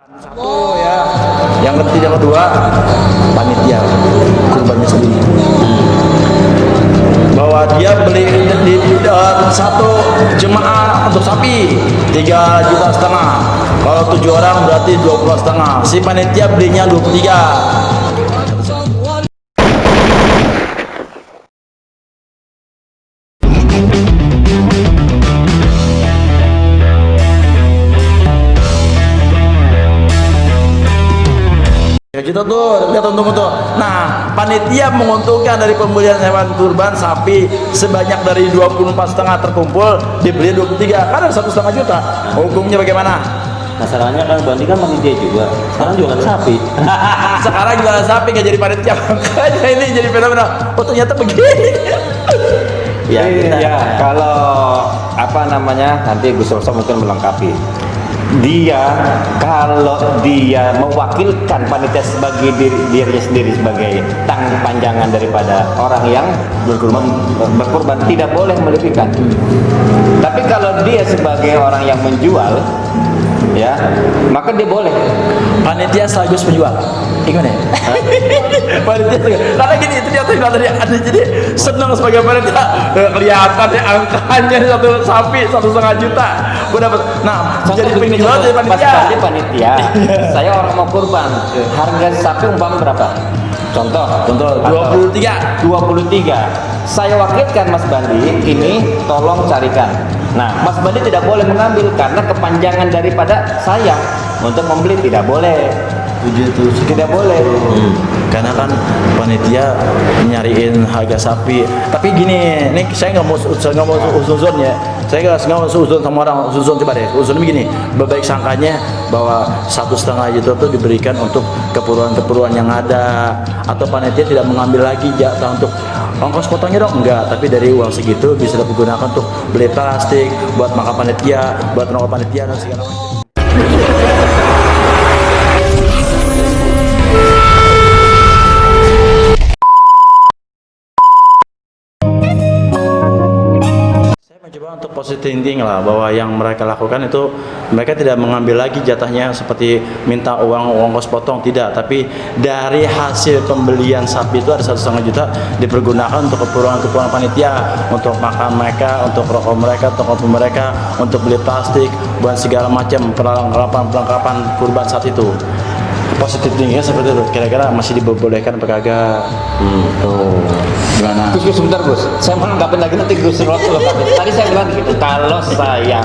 Satu ya, yang kedua panitia kurbannya sendiri. Bahwa dia beli satu jemaah untuk sapi 3,5 juta. Kalau 7 orang berarti 20,5. Si panitia belinya 23. Gitu tuh, lihat untung tuh. Nah, panitia menguntungkan dari pembelian hewan kurban sapi sebanyak dari 24,5 terkumpul dibeli 23, kan ada 1,5 juta. Hukumnya bagaimana? Masalahnya kan Bandi kan panitia juga. Sekarang jualan sapi. Sekarang jualan sapi nggak jadi panitia, makanya ini jadi fenomena. Oh ternyata begini. Ya, kalau apa namanya nanti Gus Roso mungkin melengkapi. Kalau dia mewakilkan panitia sebagai dirinya sendiri sebagai tangan panjangan daripada orang yang berkurban tidak boleh melebihkan. Tapi kalau dia sebagai orang yang menjual, ya maka dia boleh. Panitia sekaligus penjual. Gimana ya? Panitia karena gini itu dia tadi ada jadi senang sebagai panitia kelihatan ya angkanya satu sapi 1,5 juta gue dapat. Nah jadi penjual jadi panitia saya orang mau kurban, harga sapi umpama berapa? Contoh 23. Saya wakilkan Mas Bandi, ini tolong carikan. Nah, Mas Bandi tidak boleh mengambil karena kepanjangan daripada saya untuk membeli tidak boleh. Tidak boleh. Karena kan panitia nyariin harga sapi. Tapi gini, ini saya nggak mau uzon ya. Saya nggak mau uzon sama orang. Uzon coba deh. Uzon begini. Berbaik sangkanya bahwa 1,5 juta itu diberikan untuk keperluan yang ada, atau panitia tidak mengambil lagi jatah untuk ongkos potongnya dong, enggak, tapi dari uang segitu bisa digunakan untuk beli plastik, buat makan panitia, buat rokok panitia dan segala macam. Coba untuk positive thinking lah, bahwa yang mereka lakukan itu mereka tidak mengambil lagi jatahnya seperti minta uang ongkos potong, tidak, tapi dari hasil pembelian sapi itu ada 1,5 juta dipergunakan untuk keperluan panitia, untuk makan mereka, untuk rokok mereka, untuk kopi mereka, untuk beli plastik, buat segala macam perlengkapan kurban saat itu. Positif tingginya seperti itu. Kira-kira masih dibolehkan apa kagak? Tuh. Gimana? Gus sebentar Gus, saya mau nangkapin lagi nanti Gus Roso. Tadi saya bilang gitu, kalau saya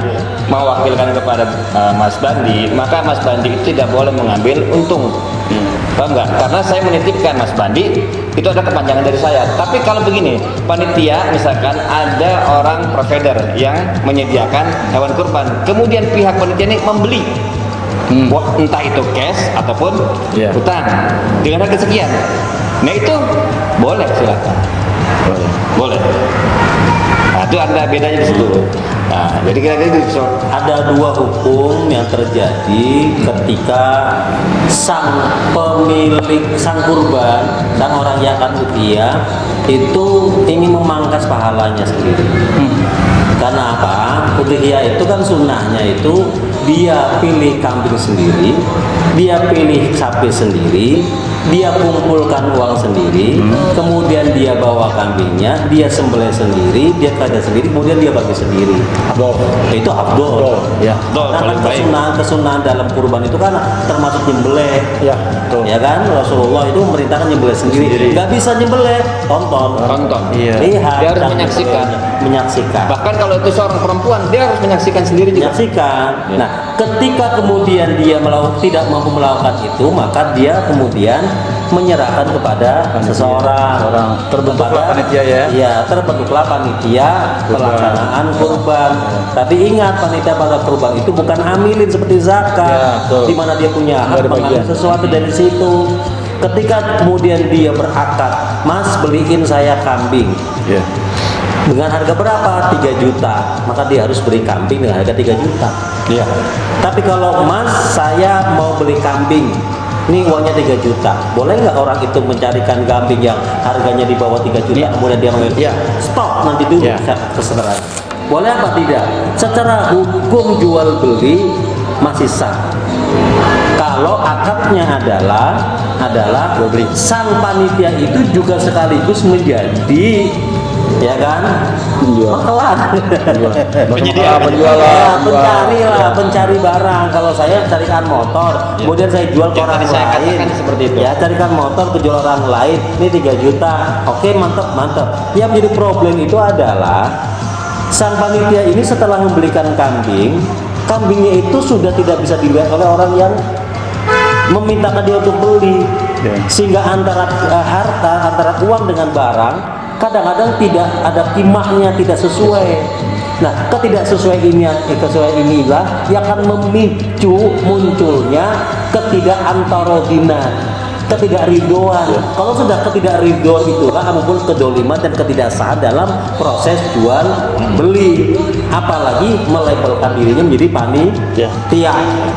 mewakilkan kepada Mas Bandi, maka Mas Bandi itu tidak boleh mengambil untung. Paham nggak? Karena saya menitipkan Mas Bandi, itu ada kepanjangan dari saya. Tapi kalau begini, panitia misalkan ada orang provider yang menyediakan hewan kurban, kemudian pihak panitia ini membeli, entah itu cash ataupun hutang dengan harga sekian. Nah itu boleh, silakan. Boleh. Nah, itu ada bedanya di situ. Nah, jadi kira-kira itu Ada dua hukum yang terjadi ketika sang pemilik, sang kurban, sang orang yang akan udhiyah itu ingin memangkas pahalanya sendiri. Karena apa? Udhiyah itu kan sunnahnya itu dia pilih kambing sendiri, dia pilih sapi sendiri, dia kumpulkan uang sendiri, kemudian dia bawa kambingnya, dia sembelih sendiri, dia kerja sendiri, kemudian dia bagi sendiri. Itu afdol. Ya. Karena kan kesunahan dalam kurban itu kan termasuk nyembelih. Ya, betul. Ya kan? Rasulullah itu memerintahkan nyembelih sendiri. Gak bisa nyembelih, tonton. Iya. Lihat, dia harus menyaksikan. Bahkan kalau itu seorang perempuan, dia harus menyaksikan sendiri juga. Ya. Nah, ketika kemudian dia tidak mampu melakukan itu, maka dia kemudian menyerahkan kepada seseorang. Terbentuklah panitia ya. Iya, terbentuklah panitia pelaksanaan kurban. Tapi ingat, panitia pada kurban itu bukan amilin seperti zakat, di mana dia punya hak mengambil sesuatu dari situ. Ketika kemudian dia berakad, Mas beliin saya kambing. Dengan harga berapa? 3 juta. Maka dia harus beli kambing dengan harga 3 juta. Iya. Tapi kalau Mas, saya mau beli kambing, ini uangnya 3 juta. Boleh nggak orang itu mencarikan kambing yang harganya di bawah 3 juta? Kemudian dia mengambil, stop nanti dulu, terserah. Boleh apa tidak? Secara hukum jual beli masih sah. akadnya adalah sang panitia itu juga sekaligus menjadi, ya kan, makelar. Pencari barang. Kalau saya carikan motor, kemudian saya jual ke orang tadi saya lain, katakan seperti itu. ya carikan motor ke jual orang lain, ini 3 juta, oke, mantap. Yang menjadi problem itu adalah sang panitia ini setelah membelikan kambingnya itu sudah tidak bisa dilihat oleh orang yang memintakan dia untuk beli, sehingga antara uang dengan barang kadang-kadang tidak ada timahnya, tidak sesuai. Nah, ketidaksesuaian inilah yang akan memicu munculnya ketidakantoroginan, ketidakridhoan. Kalau sudah ketidakridhoan itulah muncul kedoliman dan ketidaksahan dalam proses jual beli, apalagi melabelkan dirinya menjadi panitia.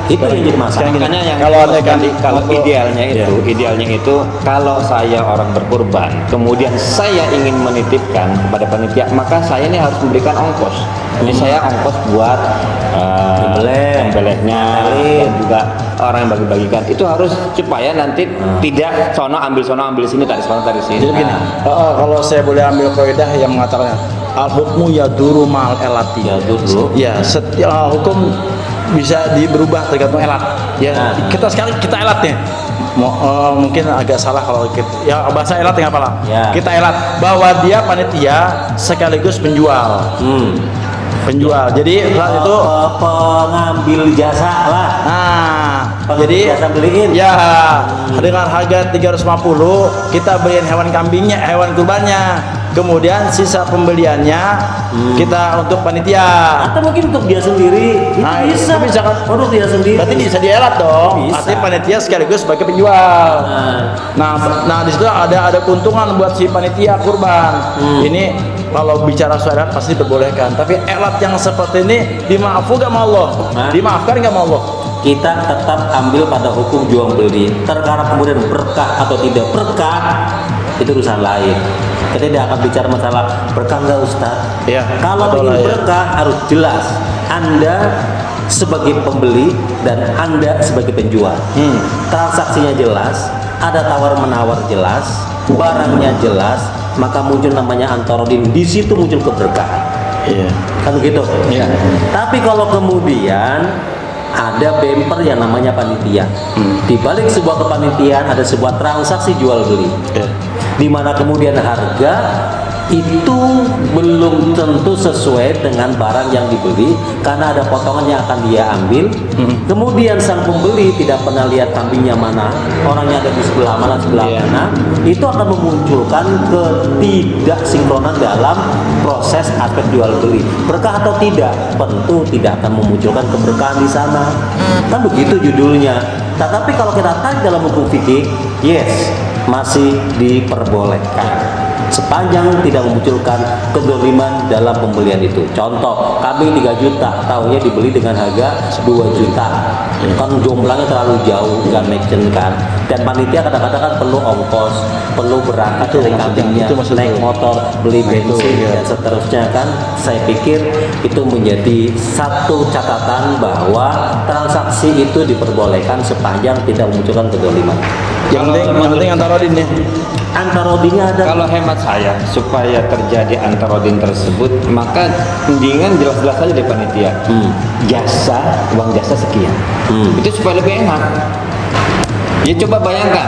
Itu yang jadi masalah. Makanya yang Kalau ada kalau idealnya itu kalau saya orang berkurban, kemudian saya ingin menitipkan kepada panitia, maka saya ini harus memberikan ongkos. Ini saya ongkos buat embelehnya dan juga orang yang bagi-bagikan. Itu harus supaya nanti tidak sono ambil sini, tarik sini. Jadi begini, kalau saya boleh ambil kaidah yang mengatakan al hukmu yaduru ma'al elati. Ya, setiap hukum bisa berubah tergantung elat. Ya, kita elat nih. Mungkin agak salah kalau kita, ya bahasa elat nggak apa-apa. Kita elat bahwa dia panitia sekaligus penjual. Jadi saat itu pengambil jasa lah. Jadi jasa beliin. Ya, dengan harga 350 kita beliin hewan kambingnya, hewan kurbannya. Kemudian sisa pembeliannya kita untuk panitia. Atau mungkin untuk dia sendiri. Bisa kan? Untuk dia sendiri. Berarti bisa dielat dong. Bisa. Artinya panitia sekaligus sebagai penjual. Nah di situ ada keuntungan buat si panitia kurban. Ini kalau bicara soal pasti diperbolehkan. Tapi elat yang seperti ini dimaafkan nggak sama Allah? Dimaafkan nggak sama Allah? Kita tetap ambil pada hukum jual beli. Terkadang kemudian berkah atau tidak berkah itu urusan lain. Kita tidak akan bicara masalah berkah nggak Ustaz. Kalau ingin berkah harus jelas. Anda sebagai pembeli dan Anda sebagai penjual. Transaksinya jelas, ada tawar menawar jelas, barangnya jelas, maka muncul namanya antarodin. Di situ muncul keberkahan. Kan begitu. Tapi kalau kemudian ada bemper yang namanya panitia. Di balik sebuah kepanitiaan ada sebuah transaksi jual beli. Di mana kemudian harga itu belum tentu sesuai dengan barang yang dibeli karena ada potongan yang akan dia ambil. Kemudian sang pembeli tidak pernah lihat kambingnya mana, orangnya ada di sebelah mana, itu akan memunculkan ketidaksinkronan dalam proses aspek jual beli. Berkah atau tidak, tentu tidak akan memunculkan keberkahan di sana. Kan begitu judulnya. Tetapi kalau kita tarik dalam hukum fikih, yes, masih diperbolehkan sepanjang tidak memunculkan kedoliman dalam pembelian itu. Contoh, kambing 3 juta, tahunya dibeli dengan harga 2 juta. Kan jumlahnya terlalu jauh, nggak make sense kan. Dan panitia kadang-kadang kan perlu ongkos, perlu berangkat dari kambingnya, naik motor, beli bensin dan seterusnya kan. Saya pikir itu menjadi satu catatan bahwa transaksi itu diperbolehkan sepanjang tidak memunculkan kedoliman. Yang penting antarodin nih. Antarodinnya ada. Kalau hemat saya, supaya terjadi antarodin tersebut, maka mendingan jelas-jelas aja dari panitia. Uang jasa sekian. Itu supaya lebih enak. Ya coba bayangkan,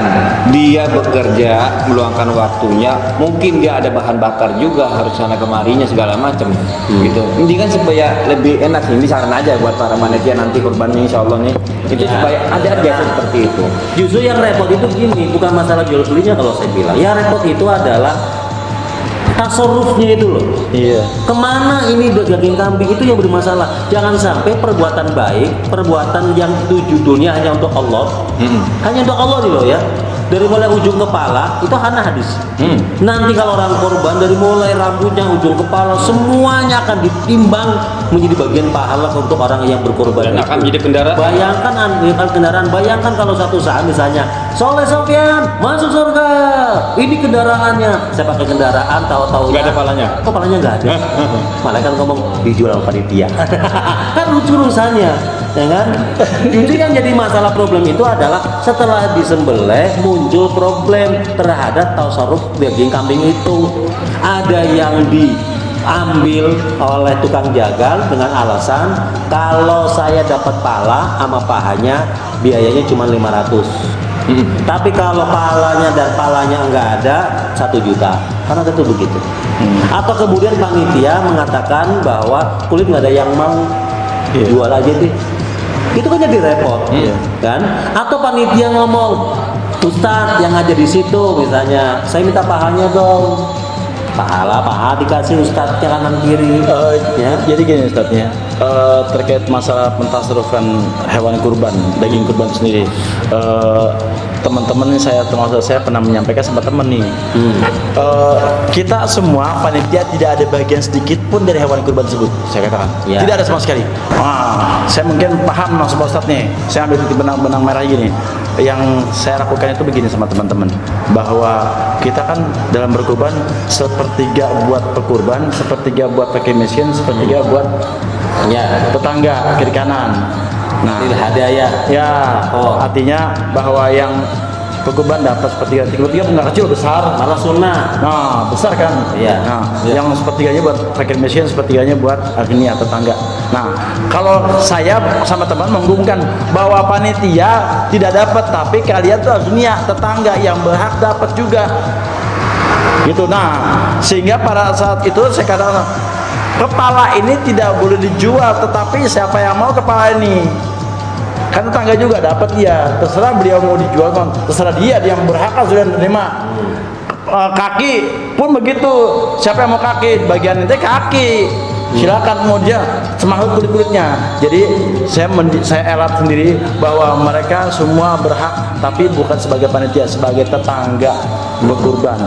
dia bekerja, meluangkan waktunya, mungkin dia ada bahan bakar juga, harus sana kemarinya segala macam, gitu. Mendingan supaya lebih enak sih. Ini saran aja buat para panitia nanti kurbannya, insya Allah nih, itu supaya ada biasa seperti itu. Justru yang repot itu gini, bukan masalah jual belinya kalau saya bilang. Yang repot itu adalah tasarrufnya itu loh. Kemana ini daging kambing itu yang bermasalah. Jangan sampai perbuatan baik, perbuatan yang itu judulnya hanya untuk Allah, hanya untuk Allah nih loh ya. Dari mulai ujung kepala itu hana hadis. Nanti kalau orang korban dari mulai rambutnya ujung kepala semuanya akan ditimbang menjadi bagian pahala untuk orang yang berkorban. Dan akan menjadi kendaraan. Bayangkan kalau satu saat misalnya Soleh Sofyan masuk surga, ini kendaraannya. Saya pakai kendaraan, tahu-tahu nggak ada palanya. Kok palanya nggak ada? Malaikat ngomong dijual panitia. Kan lucu urusannya. ya kan? Justru yang jadi masalah problem itu adalah setelah disembelih muncul problem terhadap tasarruf daging kambing itu. Ada yang diambil oleh tukang jagal dengan alasan kalau saya dapat pala sama pahanya biayanya cuma 500. Tapi kalau palanya dan palanya enggak ada 1 juta, kan ada tuh begitu. Atau kemudian panitia mengatakan bahwa kulit nggak ada yang mau, jual aja deh. Itu kan jadi repot, kan? Atau panitia ngomong, Ustadz yang ngajar di situ misalnya, saya minta pahanya dong. Paha dikasih ustadznya kanan kiri. Ya. Jadi gini Ustadznya, terkait masalah pentasarufan hewan kurban, daging kurban sendiri, teman-teman saya termasuk saya pernah menyampaikan sama teman nih, kita semua panitia tidak ada bagian sedikit pun dari hewan kurban tersebut, saya katakan tidak ada sama sekali. Saya mungkin paham maksud Ustadz nih, saya ambil titik benang merah gini. Yang saya lakukan itu begini sama teman-teman, bahwa kita kan dalam berkurban sepertiga buat pekurban, sepertiga buat fakir miskin, sepertiga buat tetangga kiri kanan. Nah, hadiah ya, artinya bahwa yang pekurban dapat sepertiga, tiga nggak kecil, besar, malah sunnah. Nah, besar kan? Iya. Nah, yang sepertiganya buat fakir miskin, sepertiganya buat agnia tetangga. Nah, kalau saya sama teman menghubungkan bahwa panitia tidak dapat, tapi kalian tuh agnia tetangga yang berhak dapat juga. Gitu. Nah, sehingga pada saat itu saya katakan kepala ini tidak boleh dijual, tetapi siapa yang mau kepala ini? Kan tetangga juga dapat dia, terserah beliau mau dijual kan, terserah dia yang berhak sudah menerima. Kaki pun begitu, siapa yang mau kaki, bagian itu kaki, silakan mau dia semangat kulit-kulitnya. Jadi saya elat sendiri bahwa mereka semua berhak, tapi bukan sebagai panitia, sebagai tetangga berkurban.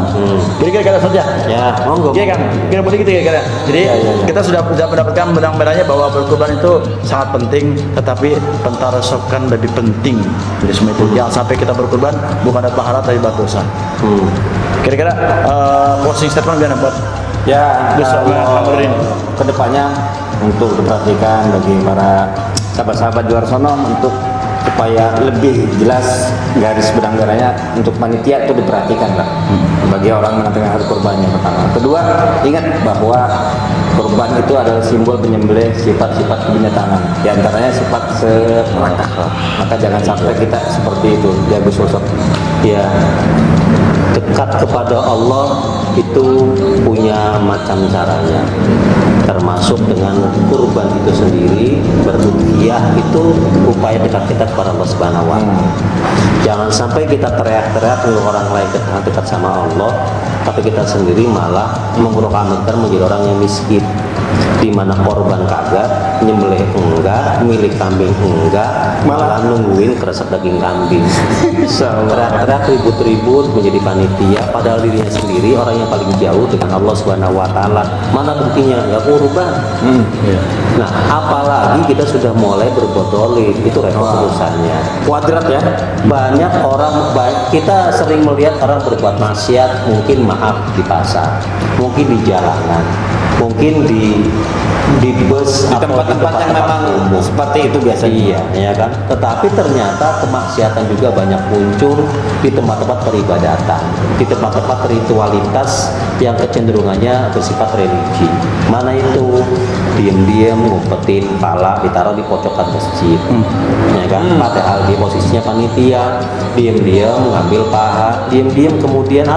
Kira-kira saja. Ya, monggo. Iya kan? Kira boleh gitu kira-kira. Jadi kita sudah mendapatkan benang merahnya bahwa berkurban itu sangat penting, tetapi pentarasofkan lebih penting dari semua itu. Jangan sampai kita berkurban bukan ada pahala tapi batu dosa. Kira-kira closing statement gimana buat kedepannya untuk diperhatikan bagi para sahabat-sahabat di luar sana untuk supaya lebih jelas garis benang merahnya untuk panitia itu diperhatikan lah bagi orang menentukan hari kurbannya pertama. Kedua, ingat bahwa kurban itu adalah simbol penyembelih sifat-sifat kebinyatangan, di antaranya sifat serakah. Maka jangan sampai kita seperti itu, jago sosok. Ya, dekat kepada Allah itu punya macam caranya, termasuk dengan kurban itu sendiri. Berudhiyah itu upaya dekat kita kepada Allah Subhanahu wa Ta'ala. Jangan sampai kita teriak-teriak untuk orang lain dekat sama Allah, tapi kita sendiri malah menjadi orang yang miskin, di mana korban kagak, nyembelih enggak, milik kambing enggak, malah nungguin kresek daging kambing. Teriak-teriak ribut-ribut menjadi panitia, padahal dirinya sendiri orang yang paling jauh dengan Allah Subhanahu wa Ta'ala. Mana buktinya? Ya kurban. Nah, apalagi kita sudah mulai berbuat dolim, itu repot urusannya. Kuadrat ya. Banyak orang baik, kita sering melihat orang berbuat maksiat, mungkin maaf di pasar, mungkin di jalanan, mungkin di bus, Di tempat-tempat yang memang umum. seperti itu biasanya. Iya, ya kan. Tetapi ternyata kemaksiatan juga banyak muncul di tempat-tempat peribadatan, di tempat-tempat ritualitas yang kecenderungannya bersifat religi. Mana itu? Diam-diam ngumpetin pala ditaruh di pojokan masjid, ya kan? Padahal dia posisinya panitia, diam-diam mengambil paha, diam-diam kemudian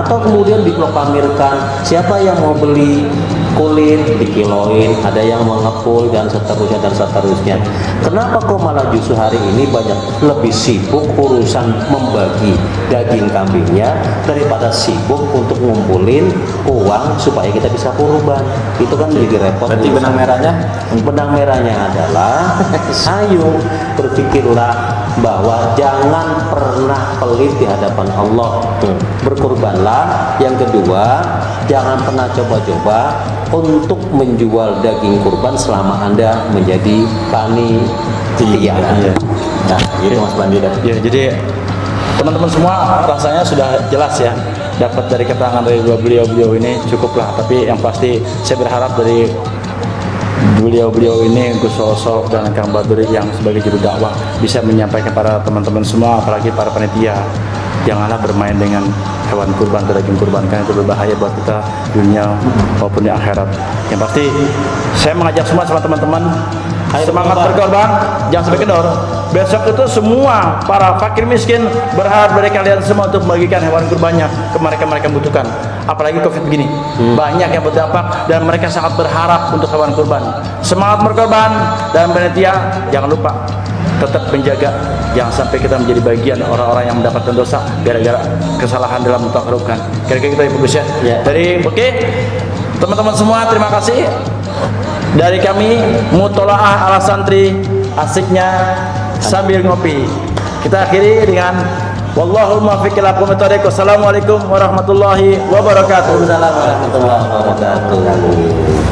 diproklamirkan siapa yang mau beli kulit dikiloin, ada yang mengepul dan seterusnya. Kenapa kok malah justru hari ini banyak lebih sibuk urusan membagi daging kambingnya daripada sibuk untuk ngumpulin uang supaya kita bisa kurban? Itu kan jadi repot. Berarti benang merahnya? Benang merahnya adalah ayo berpikirlah bahwa jangan pernah pelit di hadapan Allah. Berkurbanlah. Yang kedua, jangan pernah coba-coba untuk menjual daging kurban selama Anda menjadi panitia. Nah, gitu Mas Bandi. Ya, jadi teman-teman semua rasanya sudah jelas ya, dapat dari keterangan dari dua beliau ini cukuplah. Tapi yang pasti saya berharap dari beliau-beliau ini Gus Sosok dan Kang Baduri yang sebagai juru dakwah bisa menyampaikan para teman-teman semua, apalagi para panitia, janganlah bermain dengan hewan kurban atau daging kurban, karena itu berbahaya buat kita dunia maupun di akhirat. Yang pasti saya mengajak semua sama teman-teman, semangat berkorban, jangan sampai kendor. Besok itu semua para fakir miskin berharap dari kalian semua untuk membagikan hewan kurbannya ke mereka-mereka yang membutuhkan. Apalagi Covid begini, banyak yang berdampak dan mereka sangat berharap untuk hewan kurban. Semangat berkorban, dan panitia jangan lupa tetap menjaga, jangan sampai kita menjadi bagian orang-orang yang mendapatkan dosa gara-gara kesalahan dalam mentakrubkan. Kira-kira gitu ya Gus ya. Dari teman-teman semua, terima kasih. Dari kami Mutolaah ala santri, asiknya sambil ngopi. Kita akhiri dengan wallahul muwaffiq ila aqwamit thoriq. Wassalamualaikum warahmatullahi wabarakatuh. Waalaikumsalam warahmatullahi wabarakatuh.